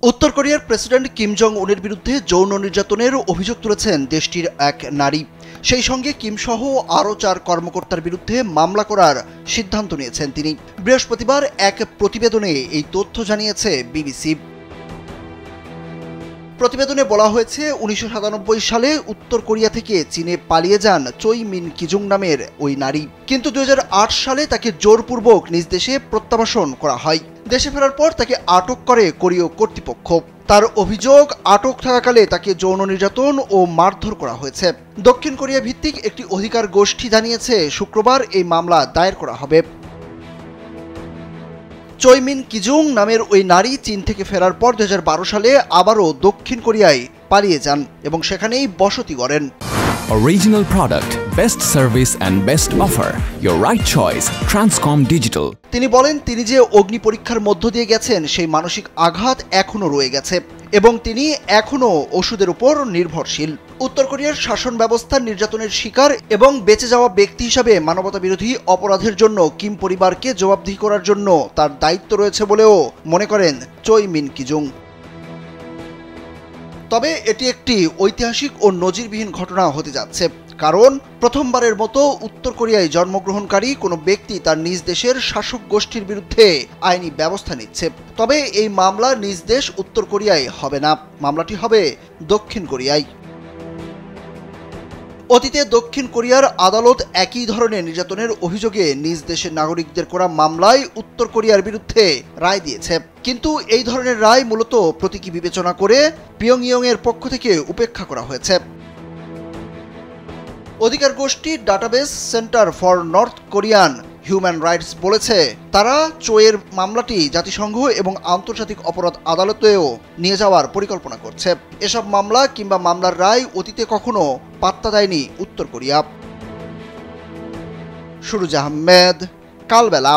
উত্তর কোরিয়ার president Kim Jong উনের বিরুদ্ধে যৌন নির্যাতনের অভিযোগ তুলেছেন দেশটির এক নারী। সেই সঙ্গে কিম সহ আরও 4 কর্মকর্তার বিরুদ্ধে মামলা করার সিদ্ধান্ত নিয়েছেন তিনি। বৃহস্পতিবার এক প্রতিবেদনে এই তথ্য জানিয়েছে বিবিসি। প্রতিবেদনে বলা হয়েছে 1997 সালে উত্তর কোরিয়া থেকে চীনে পালিয়ে যান চই মিন কিজুং নামের ওই নারী, কিন্তু 2008 সালে তাকে জোরপূর্বক নিজ দেশে প্রত্যাবাসন করা হয়। দেশে ফেরার পর তাকে আটক করে কোরীয় কর্তৃপক্ষ। তার অভিযোগ, আটক থাকাকালে তাকে যৌন নির্যাতন ও মারধর করা হয়েছে। দক্ষিণ কোরিয়া ভিত্তিক একটি অধিকার গোষ্ঠী জানিয়েছে শুক্রবার এই মামলা দায়ের করা হবে। চই মিন কিজুং নামের ওই নারী চীন থেকে ফেরার পর 2012 সালে আবারও দক্ষিণ কোরিয়ায় পালিয়ে যান এবং সেখানেই বসতি গড়েন। Original product, best service and best offer. Your right choice, Transcom Digital. তিনি বলেন, তিনি যে অগ্নি পরীক্ষার মধ্য দিয়ে গেছেন সেই মানসিক আঘাত এখনও রয়ে গেছে এবং তিনি এখনও ওষুধের উপর নির্ভরশীল। উত্তর কোরিয়ার শাসন ব্যবস্থার নির্যাতনের শিকার এবং বেঁচে যাওয়া ব্যক্তি হিসাবে মানবতাবিরোধী অপরাধের জন্য কিম পরিবারকে জবাবদিহি করার জন্য তার দায়িত্ব রয়েছে বলেও মনে করেন চই মিন কিজুং। তবে এটি একটি ঐতিহাসিক ও নজিরবিহীন ঘটনা হতে যাচ্ছে, কারণ প্রথমবারের মতো উত্তর কোরিয়ায় জন্মগ্রহণকারী কোনো ব্যক্তি তার নিজ দেশের শাসক গোষ্ঠীর বিরুদ্ধে আইনি ব্যবস্থা নিচ্ছে। তবে এই মামলা নিজ দেশ উত্তর কোরিয়ায় হবে না, মামলাটি হবে দক্ষিণ কোরিয়ায়। অতীতে দক্ষিণ কোরিয়ার আদালত একই ধরনের নির্যাতনের অভিযোগে নিজ দেশের নাগরিকদের করা মামলায় উত্তর কোরিয়ার বিরুদ্ধে রায় দিয়েছে, কিন্তু এই ধরনের রায় মূলত প্রতীকী বিবেচনা করে পিয়ংইয়ংয়ের পক্ষ থেকে উপেক্ষা করা হয়েছে। অধিকার গোষ্ঠী database centre for north Korean human rights বলেছে, তারা চোয়ের মামলাটি জাতিসংঘ এবং আন্তর্জাতিক অপরাধ আদালতেও নিয়ে যাওয়ার পরিকল্পনা করছে। এসব মামলা কিংবা মামলার রায় অতীতে কখনো পাত্তা দেয়নি উত্তর কোরিয়া। সুরুজ আহমেদ, কালবেলা।